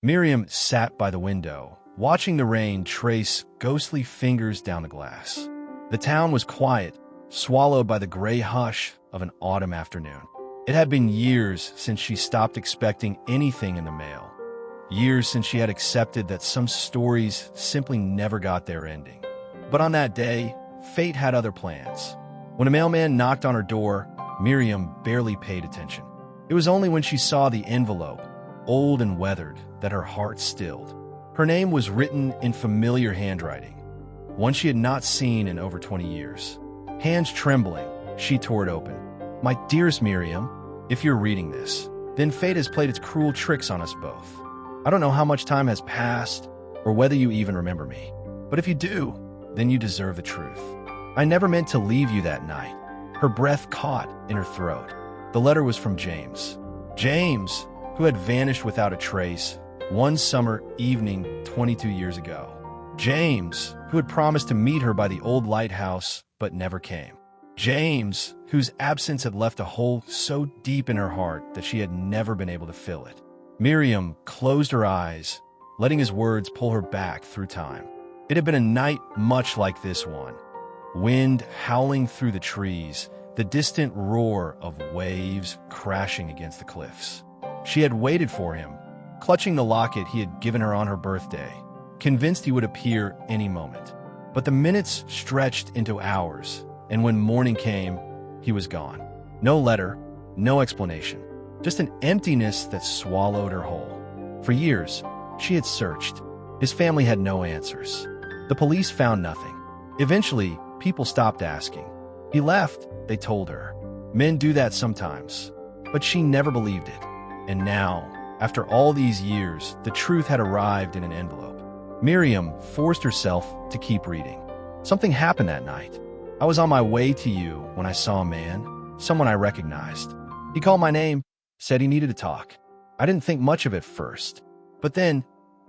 Miriam sat by the window, watching the rain trace ghostly fingers down the glass. The town was quiet, swallowed by the gray hush of an autumn afternoon. It had been years since she stopped expecting anything in the mail. Years since she had accepted that some stories simply never got their ending. But on that day, fate had other plans. When a mailman knocked on her door, Miriam barely paid attention. It was only when she saw the envelope, old and weathered, that her heart stilled. Her name was written in familiar handwriting, one she had not seen in over 20 years. Hands trembling, she tore it open. "My dearest Miriam, if you're reading this, then fate has played its cruel tricks on us both. I don't know how much time has passed or whether you even remember me. But if you do, then you deserve the truth. I never meant to leave you that night." Her breath caught in her throat. The letter was from James. James, who had vanished without a trace one summer evening 22 years ago. James, who had promised to meet her by the old lighthouse but never came. James, whose absence had left a hole so deep in her heart that she had never been able to fill it. Miriam closed her eyes, letting his words pull her back through time. It had been a night much like this one. Wind howling through the trees, the distant roar of waves crashing against the cliffs. She had waited for him, clutching the locket he had given her on her birthday, convinced he would appear any moment. But the minutes stretched into hours, and when morning came, he was gone. No letter, no explanation, just an emptiness that swallowed her whole. For years, she had searched. His family had no answers. The police found nothing. Eventually, people stopped asking. He left, they told her. Men do that sometimes. But she never believed it. And now, after all these years, the truth had arrived in an envelope. Miriam forced herself to keep reading. Something happened that night. I was on my way to you when I saw a man, someone I recognized. He called my name, said he needed to talk. I didn't think much of it first. But then,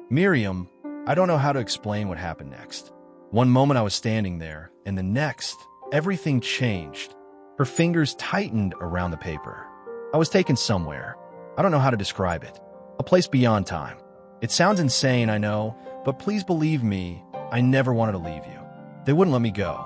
Miriam, I don't know how to explain what happened next. One moment I was standing there, and the next, everything changed. Her fingers tightened around the paper. I was taken somewhere. I don't know how to describe it. A place beyond time. It sounds insane, I know, but please believe me, I never wanted to leave you. They wouldn't let me go.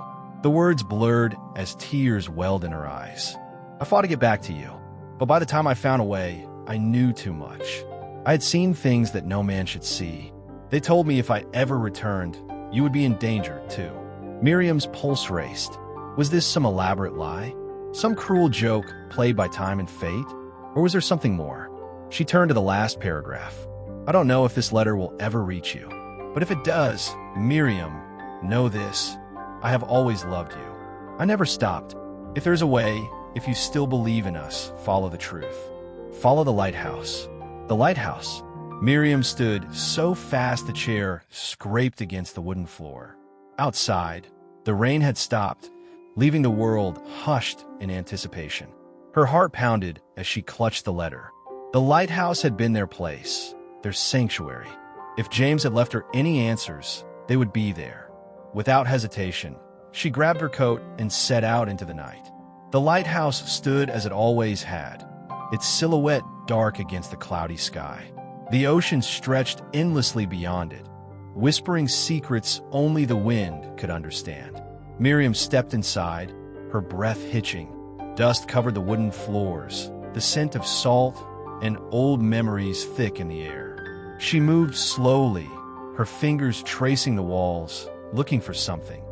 The words blurred as tears welled in her eyes. I fought to get back to you, but by the time I found a way, I knew too much. I had seen things that no man should see. They told me if I ever returned, you would be in danger, too. Miriam's pulse raced. Was this some elaborate lie? Some cruel joke played by time and fate? Or was there something more? She turned to the last paragraph. I don't know if this letter will ever reach you. But if it does, Miriam, know this. I have always loved you. I never stopped. If there's a way, if you still believe in us, follow the truth. Follow the lighthouse. The lighthouse. Miriam stood so fast the chair scraped against the wooden floor. Outside, the rain had stopped, leaving the world hushed in anticipation. Her heart pounded as she clutched the letter. The lighthouse had been their place, their sanctuary. If James had left her any answers, they would be there. Without hesitation, she grabbed her coat and set out into the night. The lighthouse stood as it always had, its silhouette dark against the cloudy sky. The ocean stretched endlessly beyond it, whispering secrets only the wind could understand. Miriam stepped inside, her breath hitching. Dust covered the wooden floors, the scent of salt and old memories thick in the air. She moved slowly, her fingers tracing the walls, looking for something,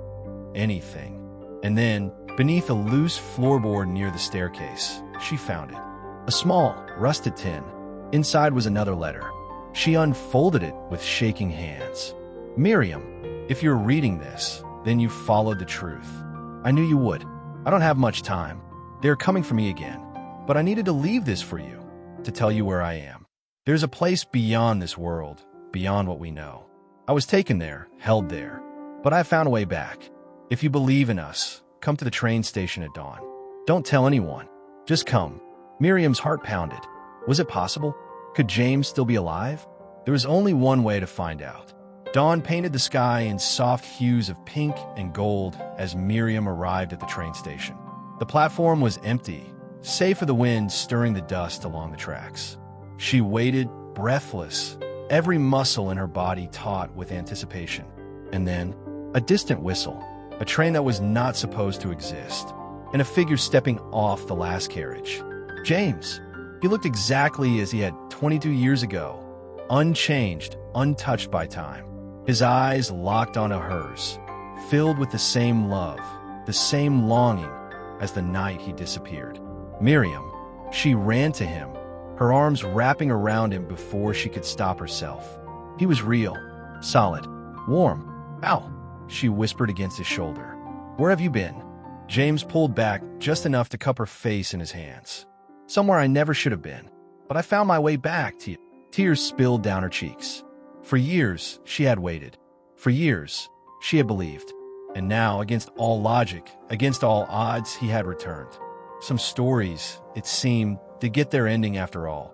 anything. And then, beneath a loose floorboard near the staircase, she found it. A small, rusted tin. Inside was another letter. She unfolded it with shaking hands. Miriam, if you're reading this, then you followed the truth. I knew you would. I don't have much time. They're coming for me again. But I needed to leave this for you, to tell you where I am. There's a place beyond this world, beyond what we know. I was taken there, held there. But I found a way back. If you believe in us, come to the train station at dawn. Don't tell anyone. Just come. Miriam's heart pounded. Was it possible? Could James still be alive? There was only one way to find out. Dawn painted the sky in soft hues of pink and gold as Miriam arrived at the train station. The platform was empty, save for the wind stirring the dust along the tracks. She waited, breathless, every muscle in her body taut with anticipation. And then, a distant whistle, a train that was not supposed to exist, and a figure stepping off the last carriage. James. He looked exactly as he had 22 years ago, unchanged, untouched by time. His eyes locked onto hers, filled with the same love, the same longing as the night he disappeared. Miriam. She ran to him, her arms wrapping around him before she could stop herself. He was real, solid, warm. "Ow," she whispered against his shoulder. "Where have you been?" James pulled back just enough to cup her face in his hands. "Somewhere I never should have been, but I found my way back to you." Tears spilled down her cheeks. For years, she had waited. For years, she had believed. And now, against all logic, against all odds, he had returned. Some stories, it seemed, did get their ending after all.